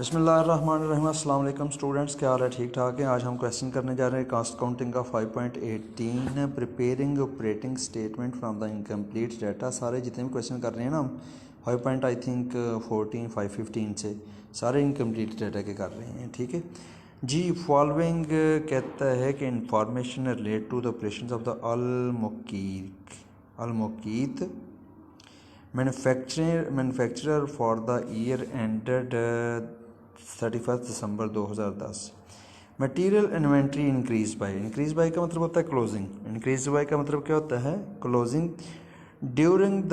बिस्मिल्लाहिर्रहमानिर्रहीम। अस्सलाम वालेकुम स्टूडेंट्स, क्या हाल है? ठीक ठाक है। आज हम क्वेश्चन करने जा रहे हैं कास्ट काउंटिंग का 5.18 preparing operating statement from the incomplete data. सारे जितने भी क्वेश्चन कर रहे हैं ना हम 5. आई थिंक 14 515 से सारे इनकम्प्लीट डाटा के कर रहे हैं। ठीक है जी। फॉलोइंग कहता है कि information relate to the operation of the अलमोकीत manufacturer for the year ended 31 December 2010। Material inventory increase by का मतलब होता है क्लोजिंग। इंक्रीज बाय का मतलब क्या होता है? Closing. During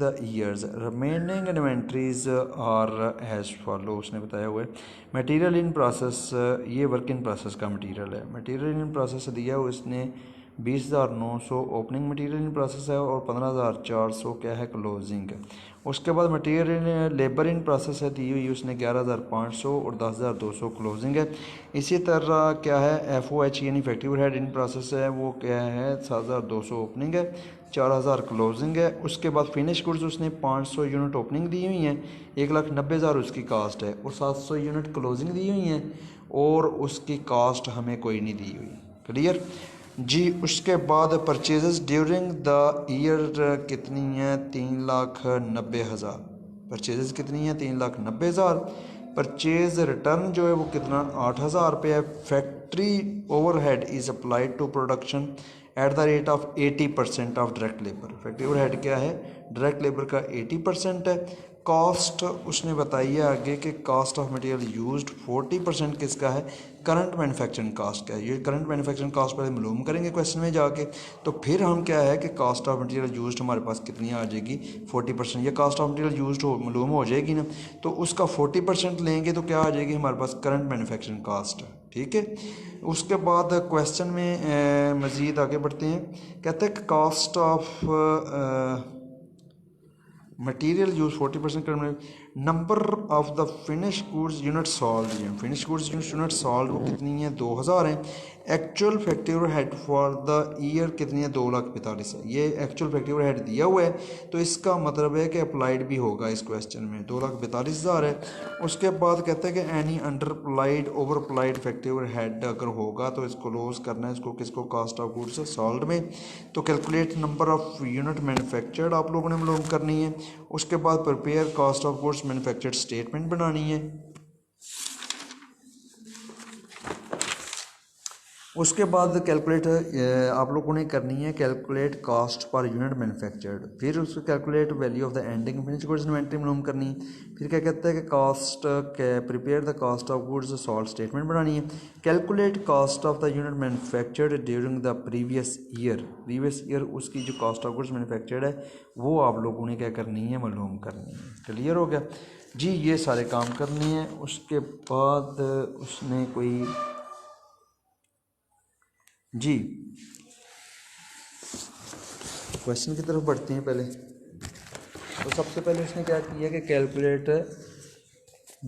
the years remaining inventories are as follow. उसने बताया हुआ है मटेरियल इन प्रोसेस, ये वर्क इन प्रोसेस का मटेरियल है। मटेरियल इन प्रोसेस दिया हुआ इसने 20,900 ओपनिंग मटेरियल इन प्रोसेस है और 15,400 क्या है? क्लोजिंग। उसके बाद मटेरियल लेबर इन प्रोसेस है दी हुई उसने 11,500 और 10,200 क्लोजिंग है। इसी तरह क्या है? FOH यानी फैक्ट्री ओवरहेड इन प्रोसेस है, वो क्या है? 7,200 ओपनिंग है, 4,000 क्लोजिंग है। उसके बाद फिनिश गुड्स उसने 500 यूनिट ओपनिंग दी हुई हैं, 1,90,000 उसकी कास्ट है और 700 यूनिट क्लोजिंग दी हुई हैं और उसकी कास्ट हमें कोई नहीं दी हुई। क्लियर जी। उसके बाद परचेजेस ड्यूरिंग द ईयर कितनी है? 3,90,000। परचेजेस कितनी है? 3,90,000। परचेज रिटर्न जो है वो कितना? 8,000 रुपये है। Factory overhead is applied to production at the rate of 80% of direct labour. Factory overhead क्या है? डायरेक्ट लेबर का 80% है। कॉस्ट उसने बताई है आगे कि कॉस्ट ऑफ मटेरियल यूज्ड 40% किसका है? करंट मैन्युफैक्चरिंग कॉस्ट का है। ये करंट मैन्युफैक्चरिंग कॉस्ट पहले मालूम करेंगे क्वेश्चन में जाके, तो फिर हम क्या है कि कॉस्ट ऑफ मटेरियल यूज्ड हमारे पास कितनी आ जाएगी? 40%। ये कॉस्ट ऑफ मटेरियल यूज्ड मालूम हो जाएगी ना, तो उसका 40% लेंगे तो क्या आ जाएगी हमारे पास? Current manufacturing cost. ठीक है। उसके बाद क्वेश्चन में मज़ीद आगे बढ़ते हैं। कहते हैं कि कॉस्ट ऑफ मटीरियल यूज 40% करने। Number of the finish goods unit sold, finish goods unit sold वो कितनी है? 2,000 हैं। Actual factory overhead for the year कितनी है? 2,42,000 है। ये एक्चुअल फैक्ट्री ओवरहेड दिया हुआ है, तो इसका मतलब है कि अप्लाइड भी होगा इस क्वेश्चन में। 2,42,000 है। उसके बाद कहते हैं कि any under applied over applied factory overhead अगर होगा तो इसको क्लोज करना है, इसको किसको? कास्ट ऑफ गुड्स सॉल्ड में। तो calculate number of unit manufactured आप लोगों ने मालूम करनी है। उसके बाद prepare cost of goods manufactured statement बनानी है। उसके बाद कैलकुलेट आप लोगों ने करनी है calculate cost per unit manufactured. फिर उसको calculate value of the ending finish goods inventory मालूम करनी है। फिर क्या कहता है कि cost prepare the cost of goods sold statement बनानी है। Calculate cost of the unit manufactured during the previous year उसकी जो कॉस्ट ऑफ गुड्स मैन्युफैक्चर्ड है वो आप लोगों ने क्या करनी है? मालूम करनी है। क्लियर हो गया जी। ये सारे काम करने हैं। उसके बाद उसने कोई जी क्वेश्चन की तरफ बढ़ते हैं पहले। तो सबसे पहले उसने क्या किया कि calculate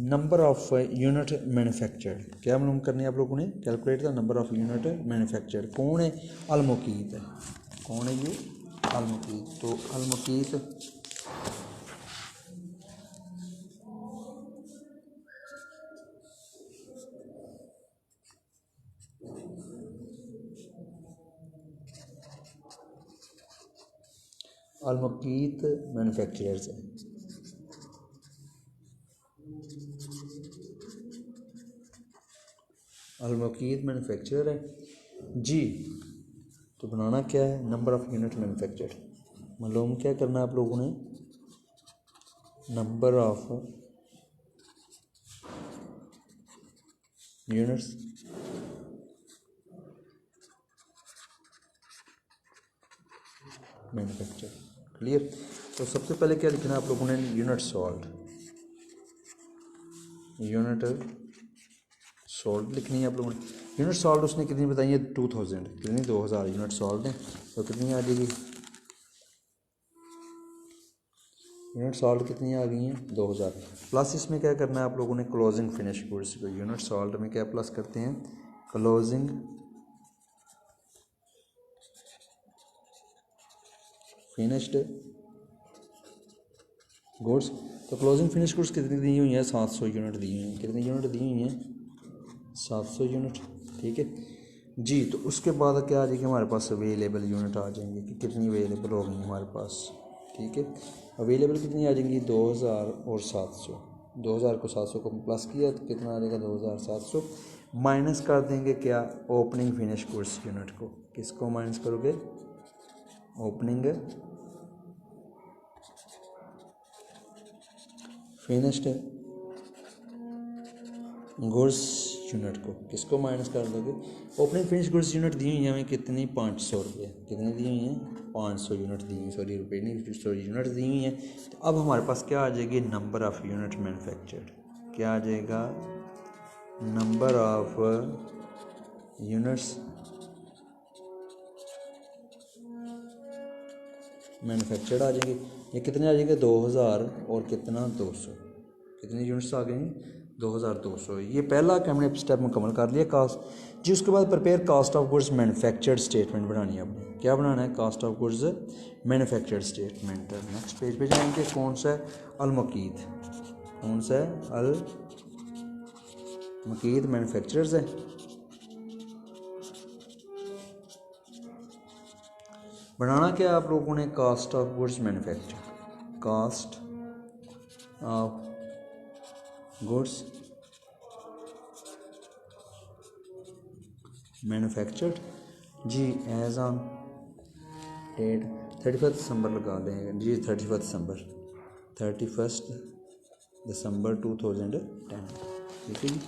number of unit manufactured. क्या मालूम करनी है आप लोगों ने? Calculate the number of unit manufactured. कौन है? अलमुकीत है। कौन है ये? अलमुकीत। तो अलमुकीत अलमुकीत मैन्युफैक्चरर्स है। अलमुकीत मैन्युफैक्चरर है जी। तो बनाना क्या है? नंबर ऑफ यूनिट मैन्युफैक्चर्ड मालूम क्या करना है आप लोगों ने? Number of units manufacture. Clear. तो सबसे पहले क्या लिखना है आप लोगों ने? यूनिट सॉल्ट लिखनी है आप लोगों ने। यूनिट सॉल्ट उसने कितनी बताई है? 2,000। कितनी? 2,000 यूनिट सॉल्ट है। तो कितनी आ जाएगी? यूनिट सॉल्ट कितनी आ गई हैं? 2,000। प्लस इसमें क्या करना है आप लोगों ने? क्लोजिंग फिनिश गुड्स को यूनिट सॉल्ट में क्या प्लस करते हैं? क्लोजिंग फिनिश्ड गुड्स तो क्लोजिंग फिनिश गुड्स कितनी दी हुई है, 700 यूनिट दी हुई हैं। कितनी यूनिट दी हुई हैं, 700 यूनिट, ठीक है जी। तो उसके बाद क्या आ जाएगी हमारे पास, अवेलेबल यूनिट आ जाएंगी कि कितनी अवेलेबल हो गई हमारे पास, ठीक है। अवेलेबल कितनी आ जाएंगी, 2000 और 700। 2000 को 700 को प्लस किया तो कितना आ जाएगा, 2700। माइनस कर देंगे क्या, ओपनिंग फिनिश गुड्स यूनिट को। किसको माइनस करोगे, ओपनिंग फिनिश्ड गुड्स यूनिट को, किसको माइनस कर दोगे, ओपनिंग फिनिश गुड्स यूनिट दी हुई है हमें कितनी, 500 रुपये। कितनी दी हुई हैं, 500 यूनिट दी हुई, सॉरी रुपये नहीं, सॉरी यूनिट दी हुई हैं। तो अब हमारे पास क्या आ जाएगी, नंबर ऑफ़ यूनिट मैन्युफैक्चर्ड। क्या आ जाएगा, नंबर ऑफ यूनिट्स मैन्युफैक्चर्ड आ जाएंगे। ये कितने आ जाएंगे, 2000 और कितना, 200। कितनी यूनिट्स आ गई, 2200। ये पहला हमने स्टेप मुकम्मल कर लिया कास्ट जी। उसके बाद prepare cost of goods manufactured statement बनानी है आपने। क्या बनाना है, cost of goods manufactured statement. Next page पे जाएंगे, कौन सा है, अलमकीद। कौन सा है, अलमकीद मैन्युफैक्चरर्स है। बनाना क्या आप लोगों ने, cost of goods manufacture, cost of goods manufactured जी, एज ऑन डेट 31 दिसंबर लगा देंगे जी, 31 दिसंबर 2010, ठीक है जी।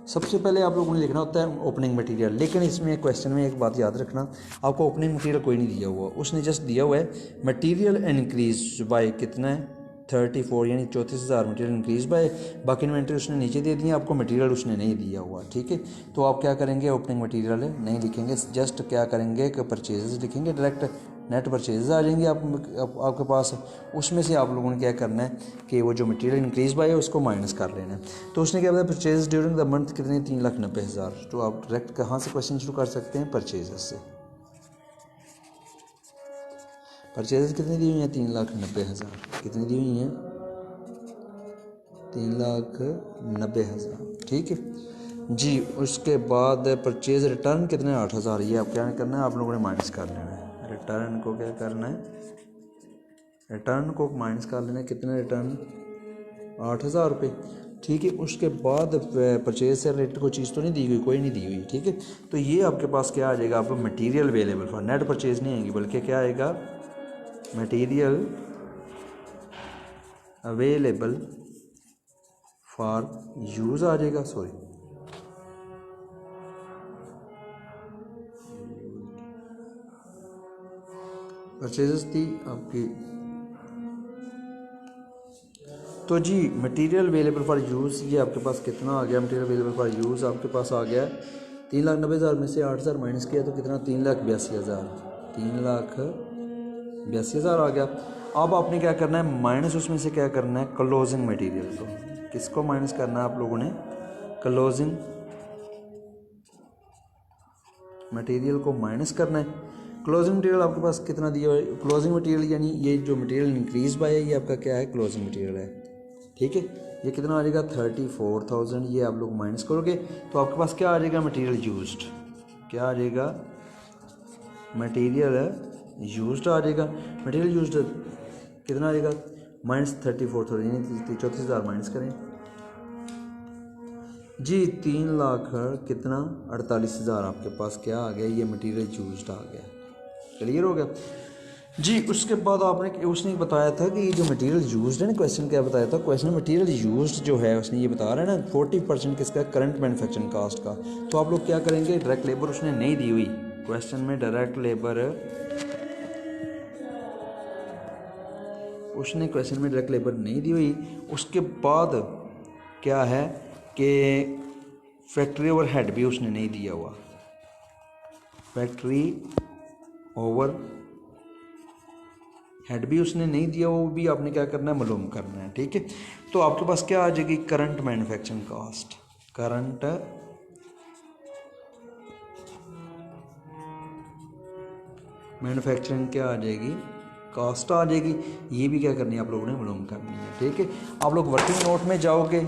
सबसे पहले आप लोगों ने लिखना होता है ओपनिंग मटेरियल, लेकिन इसमें क्वेश्चन में एक बात याद रखना, आपको ओपनिंग मटेरियल कोई नहीं दिया हुआ, उसने जस्ट दिया हुआ है मटेरियल इंक्रीज बाय कितना है, 34 यानी 34,000 मटेरियल इंक्रीज बाय। बाकी इन्वेंटरी उसने नीचे दे दिया, आपको मटेरियल उसने नहीं दिया हुआ, ठीक है। तो आप क्या करेंगे, ओपनिंग मटेरियल नहीं लिखेंगे, जस्ट क्या करेंगे कि परचेजेस लिखेंगे, डायरेक्ट नेट परचेजेस आ जाएंगे आपके पास। उसमें से आप लोगों ने क्या करना है कि वो जो मटेरियल इंक्रीज बाय है उसको माइनस कर लेना है। तो उसने क्या बताया, परचेज ड्यूरिंग द मंथ कितने, 3,90,000। तो आप डायरेक्ट कहाँ से क्वेश्चन शुरू कर सकते हैं, परचेजेस से। परचेजेस कितनी दी हुई हैं, 3,90,000। कितनी दी हुई हैं, 3,90,000, ठीक है जी। उसके बाद परचेज रिटर्न कितने, 8,000। ये आप क्या करना है, आप लोगों ने माइनस कर लेना है। रिटर्न को क्या करना है, रिटर्न को माइनस कर लेना है। कितने रिटर्न, 8,000 रुपये, ठीक है। उसके बाद परचेज से रिलेटेड कोई चीज़ तो नहीं दी हुई, कोई नहीं दी हुई, ठीक है। तो ये आपके पास क्या आ जाएगा, आपको material available for net purchase नहीं आएगी, बल्कि क्या आएगा, मटेरियल अवेलेबल फॉर यूज़ आ जाएगा, सॉरी परचेजेस थी आपकी। तो जी मटेरियल अवेलेबल फॉर यूज़ ये आपके पास कितना आ गया, मटेरियल अवेलेबल फॉर यूज़ आपके पास आ गया 3,90,000 में से 8,000 माइनस किया तो कितना, 3,82,000, 3,82,000 आ गया। अब आपने क्या करना है, माइनस उसमें से क्या करना है, क्लोजिंग मटेरियल को। किसको माइनस करना है आप लोगों ने, क्लोजिंग मटेरियल को माइनस करना है। क्लोजिंग मटेरियल आपके पास कितना दिया हुआ है, क्लोजिंग मटेरियल यानी ये जो मटेरियल इंक्रीज बाय है ये आपका क्या है, क्लोजिंग मटेरियल है, ठीक है। ये कितना आ जाएगा, 34,000। ये आप लोग माइनस करोगे तो आपके पास क्या आ जाएगा, मटेरियल यूज्ड। क्या आ जाएगा, मटेरियल यूज्ड आ जाएगा। मटेरियल यूज्ड कितना आ जाएगा, -34,000 यानी 34,000 माइनस करें जी, 3,00,000 कितना, 48,000 आपके पास क्या आ गया, ये मटेरियल यूज्ड आ गया। क्लियर हो गया जी। उसके बाद आपने उसने बताया था कि ये जो मटेरियल यूज्ड है ना, क्वेश्चन क्या बताया था, क्वेश्चन मटेरियल यूज्ड जो है उसने ये बता रहा है ना 40% किसका, करंट मैन्युफैक्चरिंग कास्ट का। तो आप लोग क्या करेंगे, डायरेक्ट लेबर उसने नहीं दी हुई क्वेश्चन में, डायरेक्ट लेबर उसने क्वेश्चन में डायरेक्ट लेबर नहीं दी हुई। उसके बाद क्या है कि फैक्ट्री ओवर हेड भी उसने नहीं दिया हुआ, फैक्ट्री ओवर हेड भी उसने नहीं दिया, वो भी आपने क्या करना है, मालूम करना है, ठीक है। तो आपके पास क्या आ जाएगी, current manufacturing cost, current manufacturing क्या आ जाएगी, कास्ट आ जाएगी। ये भी क्या करनी है आप लोगों ने मालूम करनी है, ठीक है। आप लोग वर्किंग नोट में जाओगे,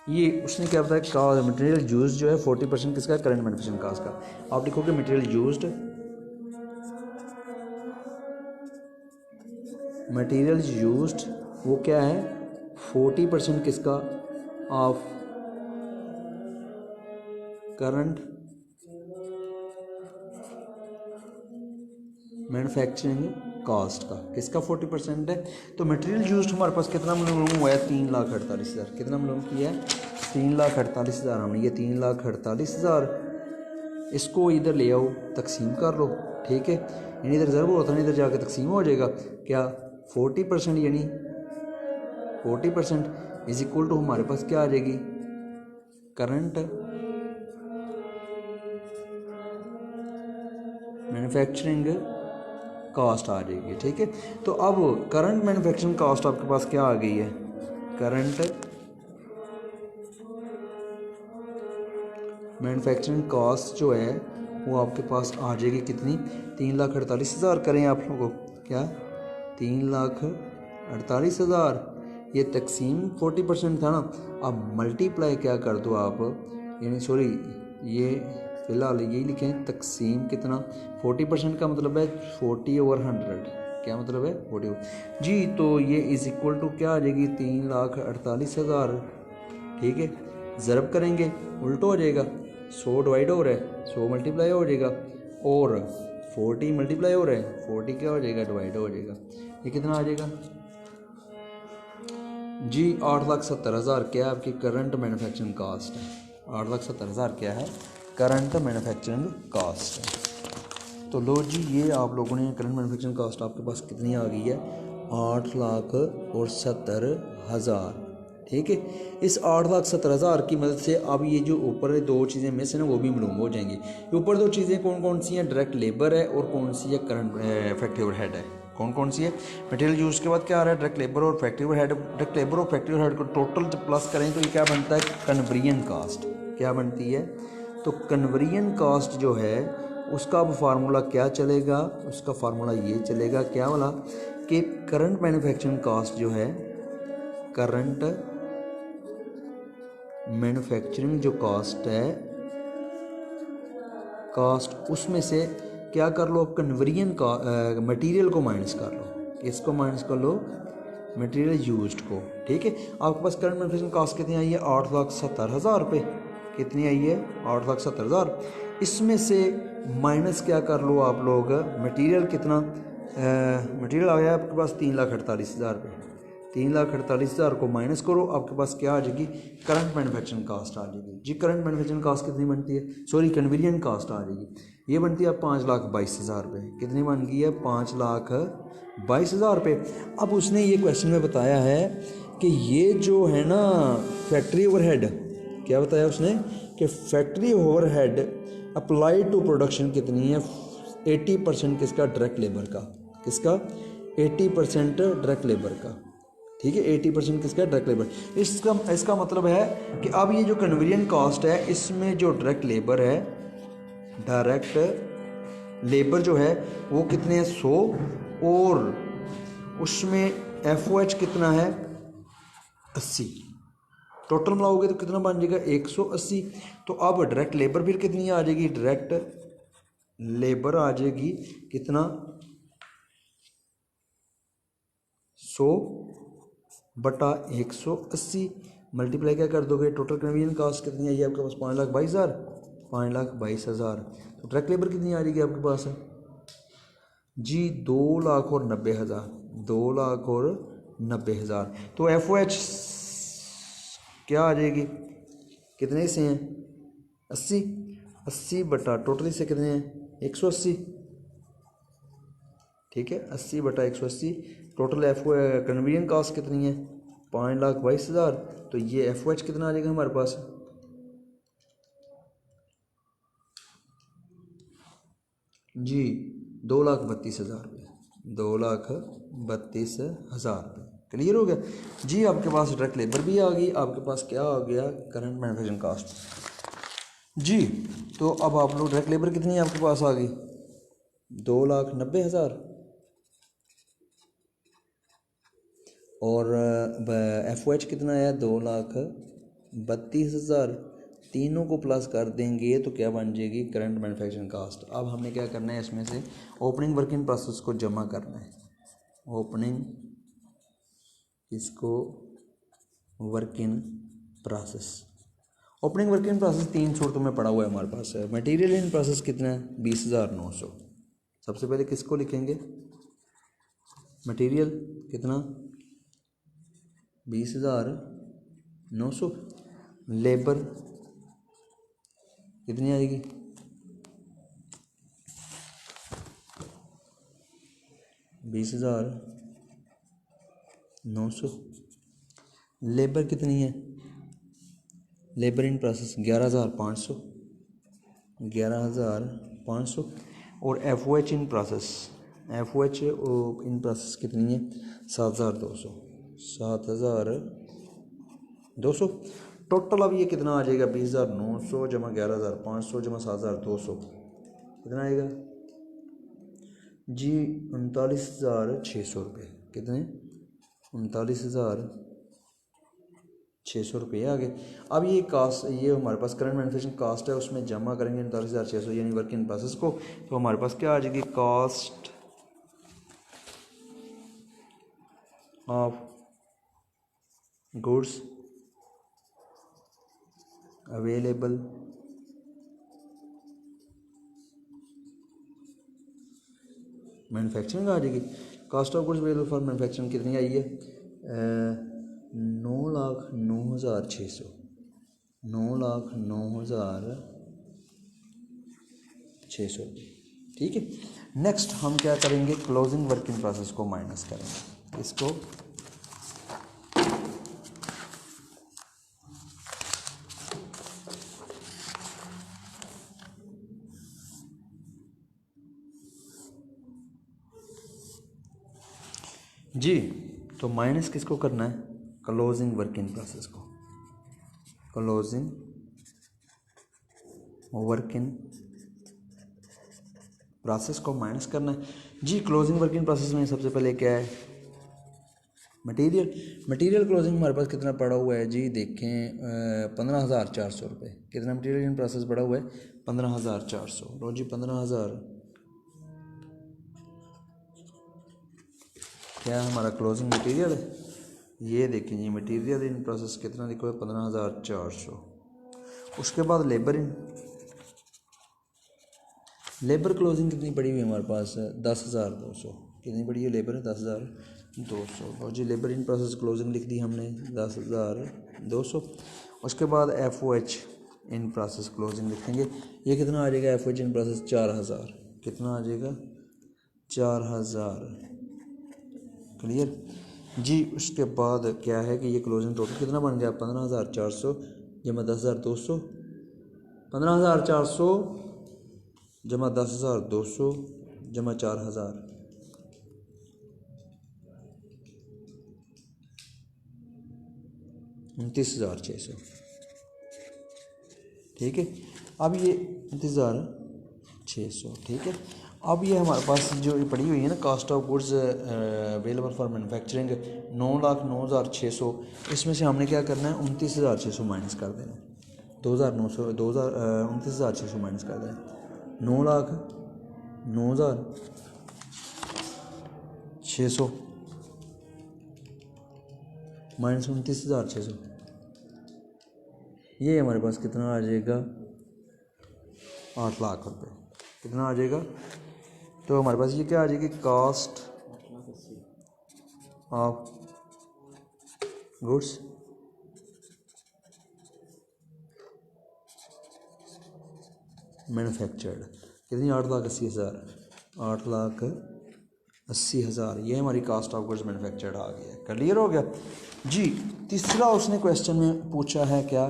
ये उसने क्या बताया, का मटेरियल यूज जो है 40% किसका, करंट मैन्युफैक्चरिंग कास्ट का। आप लिखोगे मटेरियल यूज्ड, मटेरियल यूज्ड वो क्या है 40% किसका, ऑफ करंट मैन्युफैक्चरिंग कास्ट का, किसका 40% है। तो मटेरियल यूज्ड हमारे पास कितना मालूम हुआ है, 3,48,000। कितना मालूम किया है, 3,48,000। हमने ये 3,48,000 इसको इधर ले आओ, तकसीम कर लो, ठीक है। यानी इधर ज़रूर होता है, इधर जाके तकसीम हो जाएगा क्या 40%, यानी 40% इज इक्वल टू हमारे पास क्या आ जाएगी, करंट मैन्युफैक्चरिंग कास्ट आ जाएगी, ठीक है। तो अब करंट मैन्युफैक्चरिंग कास्ट आपके पास क्या आ गई है, करंट मैन्युफैक्चरिंग कास्ट जो है वो आपके पास आ जाएगी कितनी, 3,48,000 करें आप लोगों को, क्या 3,48,000, ये तकसीम 40% था ना। अब मल्टीप्लाई क्या कर दो आप, यानी सॉरी ये फ़िलहाल यही लिखें, तकसीम कितना 40% का मतलब है 40/100, क्या मतलब है 40 जी। तो ये इज़ इक्वल टू क्या आ जाएगी, 3,48,000, ठीक है। ज़रब करेंगे उल्टो हो जाएगा, 100 डिवाइड हो रहा है 100 मल्टीप्लाई हो जाएगा, और 40 मल्टीप्लाई हो रहा है 40 क्या हो जाएगा, डिवाइड हो जाएगा। ये कितना आ जाएगा जी, 8,70,000 क्या है आपकी करंट मैन्युफैक्चरिंग कास्ट है। 8,70,000 क्या है, करंट मैन्युफैक्चरिंग कास्ट है। तो लो जी, ये आप लोगों ने करंट मैन्युफैक्चरिंग कास्ट आपके पास कितनी आ गई है, 8,70,000, ठीक है। इस 8,70,000 की मदद से अब ये जो ऊपर दो चीज़ें मिस हैं ना वो भी मालूम हो जाएंगी। ऊपर दो चीज़ें कौन कौन सी हैं, डायरेक्ट लेबर है और कौन सी है, करंट फैक्ट्री ओवरहेड है। कौन कौन सी है, मटेरियल यूज़ के बाद क्या आ रहा है, डायरेक्ट लेबर और फैक्ट्री ओवरहेड। डायरेक्ट लेबर और फैक्ट्री ओवरहेड को टोटल जब प्लस करें तो ये क्या बनता है, कन्वर्जन कास्ट। क्या बनती है, तो कन्वर्जन कास्ट जो है उसका अब फार्मूला क्या चलेगा, उसका फार्मूला ये चलेगा क्या वाला, कि करंट मैन्युफैक्चरिंग कास्ट जो है, करंट मैन्युफैक्चरिंग जो कास्ट है कास्ट, उसमें से क्या कर लो, कन्वर्जन का मटेरियल को माइनस कर लो, इसको माइनस कर लो मटेरियल यूज्ड को, ठीक है। आपके पास करंट मैन्युफैक्चरिंग कास्ट कितनी आई है, 8,70,000 रुपये। कितनी आई है, 8,70,000। इसमें से माइनस क्या कर लो आप लोग, मटेरियल कितना, मटेरियल आया आपके पास 3,48,000 रुपये। 3,48,000 को माइनस करो, आपके पास क्या आ जाएगी, करंट मैन्युफैक्चरिंग कास्ट आ जाएगी जी। करंट मैन्युफैक्चरिंग कास्ट कितनी बनती है, सॉरी कन्वर्जन कास्ट आ जाएगी, ये बनती है 5,22,000 रुपये। कितनी बन गई है, 5,22,000 रुपये। अब उसने ये क्वेश्चन में बताया है कि ये जो है ना फैक्ट्री ओवरहेड, क्या बताया उसने कि factory overhead apply to production कितनी है, 80% किसका, डायरेक्ट लेबर का, किसका 80% डायरेक्ट लेबर का, ठीक है। 80% किसका, डायरेक्ट लेबर। इसका मतलब है कि अब ये जो कन्वर्जन कॉस्ट है इसमें जो डायरेक्ट लेबर है, डायरेक्ट लेबर जो है वो कितने हैं, 100, और उसमें FOH कितना है, 80। टोटल मिलाओगे तो कितना बन जाएगा, 180। तो अब डायरेक्ट लेबर फिर कितनी आ जाएगी, डायरेक्ट लेबर आ जाएगी कितना, 100/180 मल्टीप्लाई क्या कर दोगे, टोटल कन्वीनियंस कास्ट कितनी आई है आपके पास, 5,22,000, 5,22,000। तो डायरेक्ट लेबर कितनी आ जाएगी आपके पास जी, 2,90,000, 2,90,000। तो FOH क्या आ जाएगी, कितने से हैं, 80, 80 बटा टोटल से कितने हैं, 180, ठीक है। 80/180 टोटल कन्वीनियंस कास्ट कितनी है, 5,22,000। तो ये FOH कितना आ जाएगा हमारे पास जी, 2,32,000 रुपये, 2,32,000 रुपये। क्लियर हो गया जी। आपके पास डायरेक्ट लेबर भी आ गई, आपके पास क्या आ गया, करंट मैन्युफैक्चरिंग कास्ट। जी। तो अब आप लोग डायरेक्ट लेबर कितनी आपके पास आ गई, 2,90,000 और FOH कितना है, 2,32,000। तीनों को प्लस कर देंगे तो क्या बन जाएगी, करंट मैन्युफैक्चरिंग कास्ट। अब हमने क्या करना है, इसमें से ओपनिंग वर्क इन प्रोसेस को जमा करना है। ओपनिंग इसको work in process, opening work in process 3 सूरतों में पड़ा हुआ है हमारे पास है। मटेरियल इन प्रोसेस कितना है, 20,900। सबसे पहले किसको लिखेंगे, मटेरियल कितना, 20,900। लेबर कितनी आएगी, 20,900। लेबर कितनी है, लेबर इन प्रोसेस 11,500, 11,500। और FOH in process, FOH in process कितनी है, 7,200, 7,200। टोटल अब ये कितना आ जाएगा, 20,900 जमा 11,500 जमा 7,200 कितना आएगा जी, 39,600 रुपये। कितने, 39,600 रुपये आ गए। अब ये कास्ट, ये हमारे पास करंट मैन्युफैक्चरिंग कास्ट है, उसमें जमा करेंगे 39,600 यानी वर्क इन प्रोसेस को, तो हमारे पास क्या आ जाएगी, cost of goods available manufacturing आ जाएगी। Cost of goods available for manufacturing कितनी आई है, 9,09,600, 9,09,600 रुपये। ठीक है। नेक्स्ट हम क्या करेंगे, क्लोजिंग वर्क इन प्रोसेस को माइनस करेंगे। इसको जी, तो माइनस किसको करना है, क्लोजिंग वर्क इन प्रोसेस को, क्लोजिंग वर्क इन प्रोसेस को माइनस करना है जी। क्लोजिंग वर्क इन प्रोसेस में सबसे पहले क्या है, मटेरियल। मटेरियल क्लोजिंग हमारे पास कितना पड़ा हुआ है जी, देखें 15,400 रुपये। कितना मटेरियल इन प्रोसेस पड़ा हुआ है, 15,400। लो जी, 15,000 क्या है हमारा क्लोजिंग मटेरियल है। ये देखें जी, मटेरियल इन प्रोसेस कितना लिखा हुआ है, 15,400। उसके बाद लेबर इन, लेबर क्लोजिंग कितनी पड़ी हुई है हमारे पास, 10,200। कितनी पड़ी है लेबर, 10,200। और जी लेबर इन प्रोसेस क्लोजिंग लिख दी हमने, 10,200। उसके बाद FOH इन प्रोसेस क्लोजिंग लिखेंगे। ये कितना आ जाएगा, FOH इन प्रोसेस 4,000। कितना आ जाएगा, 4,000। क्लियर जी। उसके बाद क्या है कि ये क्लोजिंग टोटल कितना बन गया, 15,400 जमा 10,200, 15,400 जमा 10,200 जमा 4,000, 29,600। ठीक है। अब ये 29,600, ठीक है। अब ये हमारे पास जो ये पड़ी हुई है ना, cost of goods available for manufacturing 9,09,600, इसमें से हमने क्या करना है, 29,600 माइनस कर देना है। 29,600 माइनस कर देना है, 9,09,600 माइनस 29,600, ये हमारे पास कितना आ जाएगा, 8 लाख रुपये। कितना आ जाएगा, तो हमारे पास ये क्या आ जाएगी, कास्ट ऑफ गुड्स मैन्युफैक्चर्ड कितनी, 8,80,000, 8,80,000। ये हमारी कास्ट ऑफ गुड्स मैन्युफैक्चर्ड आ गया। क्लियर हो गया जी। तीसरा उसने क्वेश्चन में पूछा है क्या,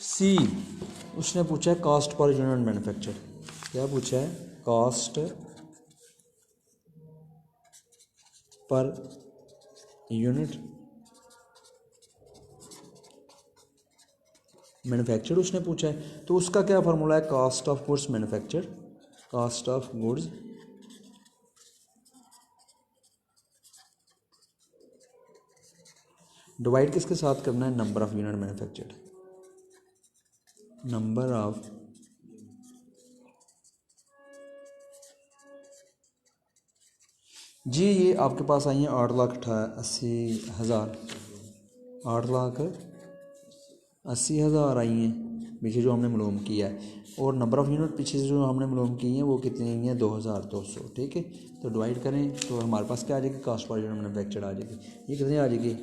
सी, उसने पूछा है कास्ट पर यूनिट मैन्युफैक्चर। क्या पूछा है, कास्ट पर यूनिट मैन्युफैक्चर्ड उसने पूछा है, तो उसका क्या फार्मूला है, cost of goods manufactured, cost of goods divide किसके साथ करना है, number of unit manufactured, number of जी। ये आपके पास आई हैं 8,80,000, 8,80,000 आई हैं पीछे जो हमने मालूम किया है, और नंबर ऑफ़ यूनिट पीछे से जो हमने मालूम की हैं वो कितनी आई हैं, 2,200। ठीक है, तो डिवाइड करें तो हमारे पास क्या आ जाएगी, कॉस्ट पर यूनिट मैन्युफैक्चर्ड आ जाएगी। ये कितनी आ जाएगी,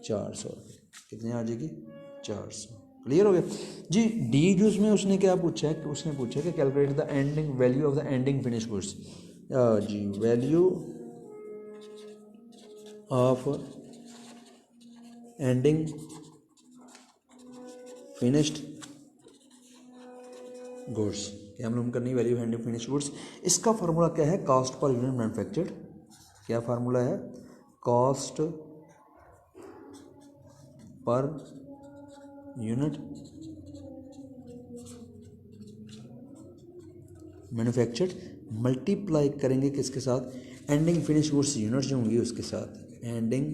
400 रुपये। कितनी आ जाएगी, 400। क्लियर हो गया जी। डी जूस में उसने क्या पूछा है, उसने पूछा है कि calculate the ending value of the ending finish goods. जी, value of ending finished goods, क्या मालूम करनी, value of ending finished goods. इसका फार्मूला क्या है, कॉस्ट पर यूनिट मैन्युफैक्चर्ड। क्या फार्मूला है, cost per unit manufactured multiply करेंगे किसके साथ, एंडिंग फिनिश गुड्स यूनिट जो होंगी उसके साथ, एंडिंग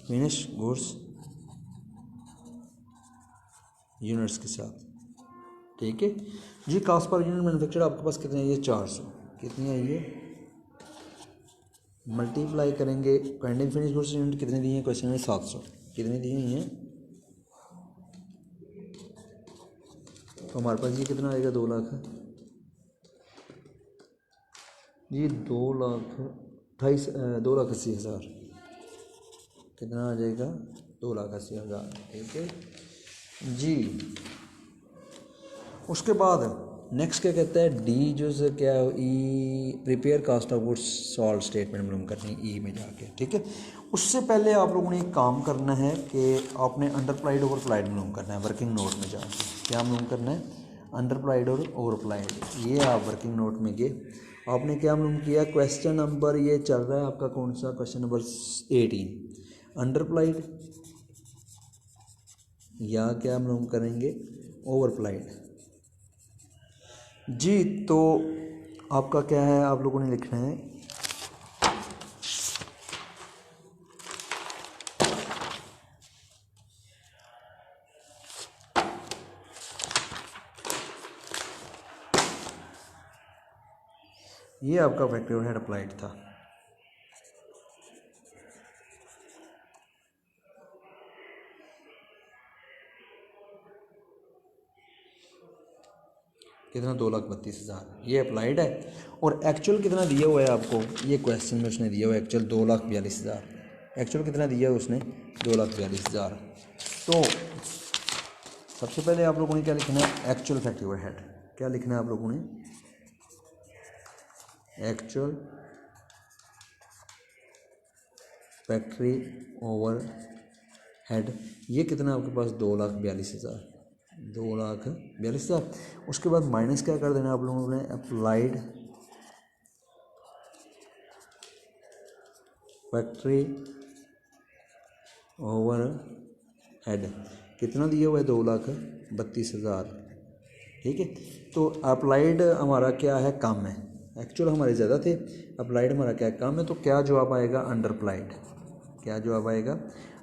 फिनिश गुड्स यूनिट्स के साथ। ठीक है जी। कॉस्ट पर यूनिट मैन्युफैक्चर्ड आपके पास कितनी आई है, 400। कितनी आई है, मल्टीप्लाई करेंगे एंडिंग फिनिश गुड्स यूनिट कितने दिए हैं क्वेश्चन में, 700। कितनी दी हुई हैं, तो हमारे पास ये कितना आएगा, 2 लाख जी, 2,80,000। कितना आ जाएगा, 2,80,000। ठीक है जी। उसके बाद नेक्स्ट क्या कहता है, डी जो से क्या, E prepare cost of goods sold statement मालूम करनी है ई में जाके। ठीक है, उससे पहले आप लोगों ने एक काम करना है कि आपने अंडरप्लाइड ओवरप्लाइड मालूम करना है वर्किंग नोट में जाके। क्या मालूम करना है, अंडरप्लाइड और ओवरप्लाइड। ये आप वर्किंग नोट में गए, आपने क्या मालूम किया, क्वेश्चन नंबर ये चल रहा है आपका कौन सा, क्वेश्चन नंबर 18, अंडरप्लाइड या क्या मालूम करेंगे, ओवरप्लाइड जी। तो आपका क्या है, आप लोगों ने लिखना है ये आपका फैक्ट्री ओवरहेड अप्लाइड था। कितना, 2,32,000 ये अप्लाइड है, और एक्चुअल कितना दिया हुआ है आपको, ये क्वेश्चन में उसने दिया हुआ है एक्चुअल 2,42,000। एक्चुअल कितना दिया है उसने, 2,42,000। तो सबसे पहले आप लोगों ने क्या लिखना है, एक्चुअल फैक्ट्री ओवरहेड। क्या लिखना है आप लोगों ने, एक्चुअल फैक्ट्री ओवरहेड। ये कितना आपके पास, 2,42,000, 2,42,000। उसके बाद माइनस क्या कर देना आप लोगों ने, अप्लाइड फैक्ट्री ओवरहेड। कितना दिया हुआ है, 2,32,000। ठीक है, तो अप्लाइड हमारा क्या है, कम है, एक्चुअल हमारे ज़्यादा थे, अप्लाइड हमारा क्या कम है, तो क्या जवाब आएगा, अंडरप्लाइड। क्या जवाब आएगा,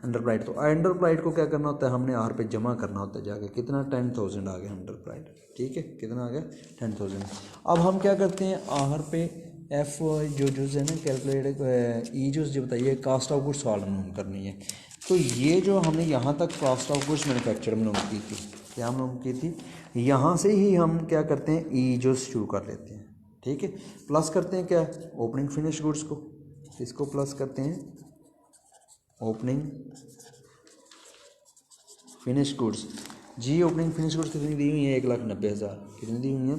अंडरप्लाइड। तो अंडरप्लाइड को क्या करना होता है, हमने आर पे जमा करना होता है जाके। कितना, 10,000 आ गया अंडरप्लाइड। ठीक है, कितना आ गया, 10,000। अब हम क्या करते हैं, आर पे एफ जो है ना कैलकुलेट ई जो बताइए कास्ट ऑफ गुड्स मालूम करनी है। तो ये जो हमने यहाँ तक कास्ट ऑफ गुड्स मैन्युफैक्चर मालूम की थी, क्या मालूम की थी, यहाँ से ही हम क्या करते हैं, ई जो शुरू कर लेते हैं। ठीक है, प्लस करते हैं क्या, ओपनिंग फिनिश गुड्स को, इसको प्लस करते हैं ओपनिंग फिनिश गुड्स जी। ओपनिंग फिनिश गुड्स कितनी दी हुई है, 1,90,000। कितनी दी हुई है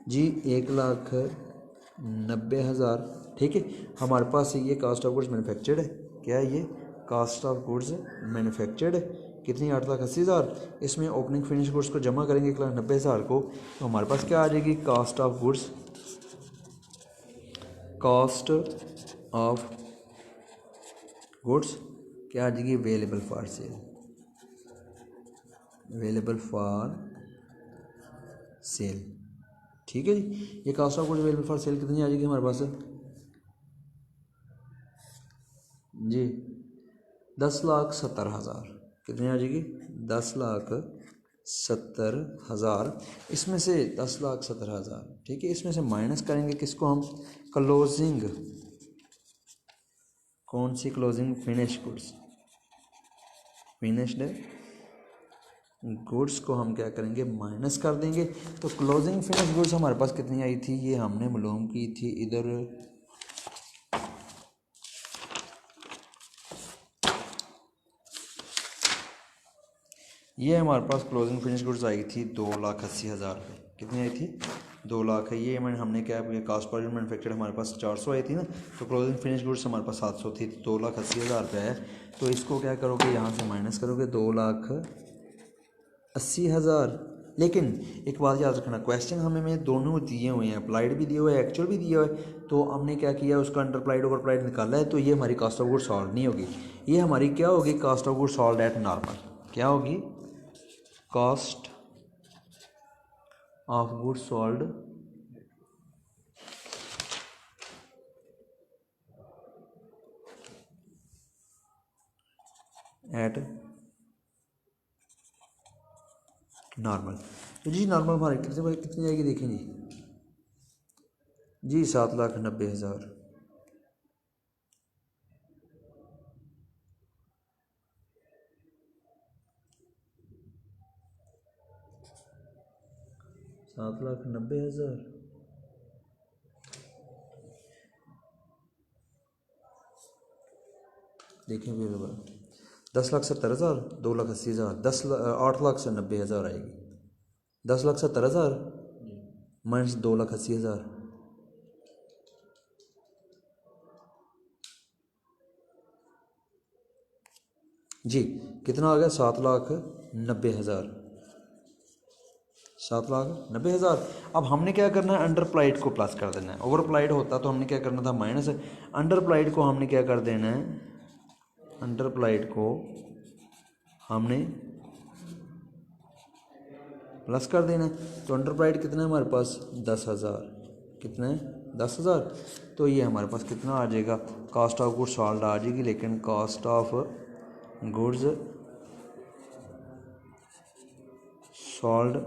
जी, 1,90,000। ठीक है, हमारे पास ये कास्ट ऑफ गुड्स मैन्युफैक्चर्ड है। क्या है ये, कास्ट ऑफ गुड्स मैन्युफैक्चर्ड है। कितनी 8,80,000। इसमें ओपनिंग फिनिश गुड्स को जमा करेंगे 1,90,000 को, तो हमारे पास क्या आ जाएगी cost of goods, cost of goods क्या आ जाएगी available for cell, available for cell. ठीक है जी, ये cost of goods available for cell कितनी आ जाएगी हमारे पास जी 10,70,000। कितनी आ जाएगी 10,70,000। इसमें से 10,70,000 ठीक है, इसमें से माइनस करेंगे किसको हम, क्लोजिंग, कौन सी closing, finish goods, finished goods को हम क्या करेंगे माइनस कर देंगे। तो क्लोजिंग फिनिश गुड्स हमारे पास कितनी आई थी, ये हमने मालूम की थी इधर, ये हमारे पास क्लोजिंग फिनिश गुड्स आई थी 2,80,000 रुपये। कितनी आई थी 2 लाख है। ये हमने क्या कास्ट पर यूनिट मैनुफैक्चर्ड हमारे पास 400 आई थी ना, तो क्लोजिंग फिनिश गुड्स हमारे पास 700 थी, तो 2,80,000 रुपये है। तो इसको क्या करोगे यहाँ से माइनस करोगे 2,80,000। लेकिन एक बात याद रखना, क्वेश्चन हमें में दोनों दिए हुए हैं, अप्लाइड भी दिया हुआ है, एक्चुअल भी दिया हुआ है। तो हमने क्या किया उसका अंडरप्लाइड ओवरप्लाइड निकाला है, तो ये हमारी कास्ट ऑफ गुड्स सॉल्व नहीं होगी, ये हमारी क्या होगी cost of goods solve at normal. क्या होगी cost of goods solve at normal. तो जी नॉर्मल हमारे कितनी जाएगी देखें जी 7,90,000। देखें फिर 10,70,000, 2,80,000, 8,90,000 आएगी। 10,70,000 माइनस 2,80,000, जी कितना आ गया 7,90,000, 7,90,000। अब हमने क्या करना है अंडरप्लाइड को प्लस कर देना है, ओवरप्लाइड होता तो हमने क्या करना था माइनस, अंडरप्लाइड को हमने क्या कर देना है, अंडरप्लाइड को हमने प्लस कर देना है। तो अंडरप्लाइड कितना है हमारे पास 10,000, कितना है 10,000। तो ये हमारे पास कितना आ जाएगा कास्ट ऑफ गुड्स सॉल्ड आ जाएगी, लेकिन cost of goods sold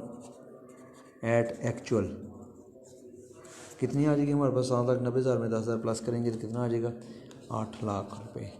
at actual कितनी आ जाएगी हमारे पास 7,90,000 में 10,000 प्लस करेंगे तो कितना आ जाएगा 8 लाख रुपए।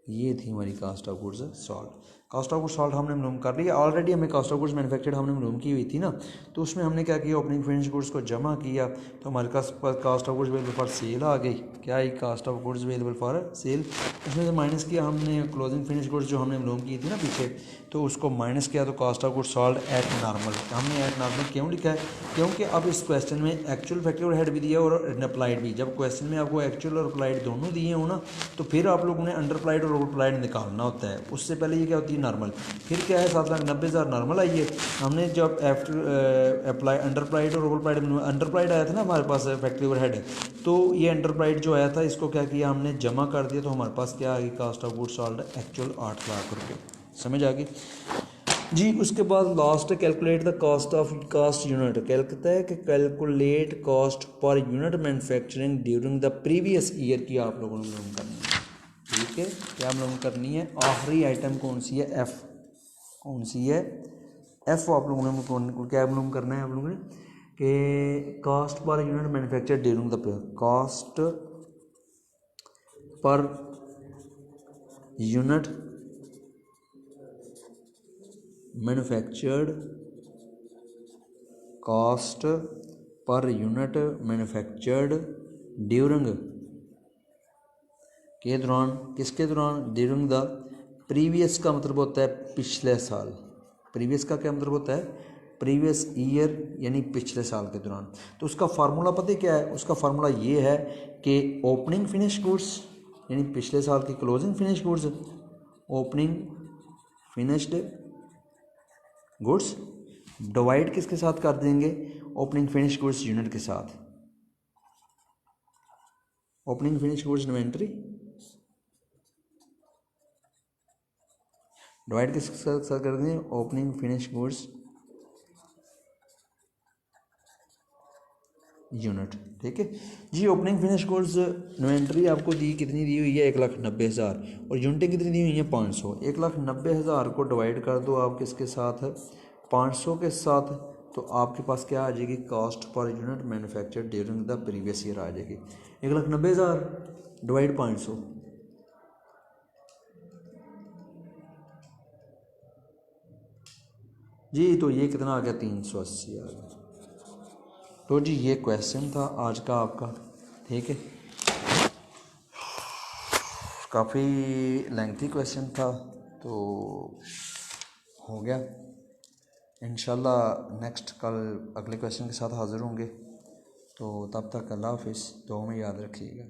ये थी हमारी cost of goods sold. Cost of goods sold हमने मालूम कर लिया ऑलरेडी, हमें कास्ट ऑफ गुड्स मैन्युफैक्चर्ड हमने मालूम की हुई थी ना, तो उसमें हमने क्या किया ओपनिंग फिनिश गुड्स को जमा किया, तो हमारे पास cost of goods available for sale आ गई। क्या आई cost of goods available for sale, उसमें से माइनस किया हमने क्लोजिंग फिनिश गुड्स जो हमने मालूम की थी ना पीछे, तो उसको माइनस किया तो cost of goods sold at normal. हमने एट नॉर्मल क्यों लिखा है, क्योंकि अब इस क्वेश्चन में एक्चुअल फैक्ट्री और हेड भी दिया और अप्लाइड भी। जब क्वेश्चन में आपको एक्चुअल और अप्लाइड दोनों दिए हो ना, तो फिर आप लोगों ने अंडरप्लाइड और ओवरप्लाइड निकालना होता है। उससे पहले ये क्या होती है नॉर्मल, फिर क्या है 7,90,000 नॉर्मल आई है। हमने जब आफ्टर अप्लाई अंडरप्लाइड और ओवरप्लाइड, अंडरप्लाइड आया था ना हमारे पास फैक्ट्री ओवर हेड, तो ये अंडरप्लाइड जो आया था इसको क्या किया हमने जमा कर दिया, तो हमारे पास क्या आ गई cost of goods sold actual 8 lakh रुपये। समझ आ गई जी। उसके बाद last calculate the cost of cost unit, क्या कहता है कि calculate cost per unit manufacturing during the previous year की आप लोगों ने मालूम करनी है। ठीक है, क्या मालूम करनी है, आखिरी आइटम कौन सी है एफ, कौन सी है एफ, आप लोगों ने क्या मालूम करना है आप लोगों ने कि cost per unit manufacture during the cost per unit manufactured, cost per unit manufactured during के दौरान, किसके दौरान, ड्यूरिंग द प्रीवियस का मतलब होता है पिछले साल, प्रीवियस का क्या मतलब होता है प्रीवियस ईयर यानी पिछले साल के दौरान। तो उसका फार्मूला पता है क्या है, उसका फार्मूला ये है कि ओपनिंग फिनिश गुड्स यानी पिछले साल की closing finish goods, opening finished goods divide किसके साथ कर देंगे, ओपनिंग फिनिश गुड्स यूनिट के साथ, opening finish goods inventory divide किसके साथ कर देंगे, ओपनिंग फिनिश गुड्स यूनिट। ठीक है जी। ओपनिंग फिनिश गुड्स इन्वेंट्री आपको दी कितनी दी हुई है, 1,90,000 और यूनिटें कितनी दी हुई हैं, 500। 1,90,000 को डिवाइड कर दो आप किसके साथ, 500 के साथ, तो आपके पास क्या आ जाएगी, cost per unit manufacture during the previous year आ जाएगी। 1,90,000 डिवाइड 500, जी तो ये कितना आ गया, 380 आ गया। तो जी ये क्वेश्चन था आज का आपका। ठीक है, काफ़ी लेंथी क्वेश्चन था, तो हो गया। इंशाल्लाह नेक्स्ट कल अगले क्वेश्चन के साथ हाज़िर होंगे। तो तब तक अल्लाह हाफिज़, दुआ में याद रखिएगा।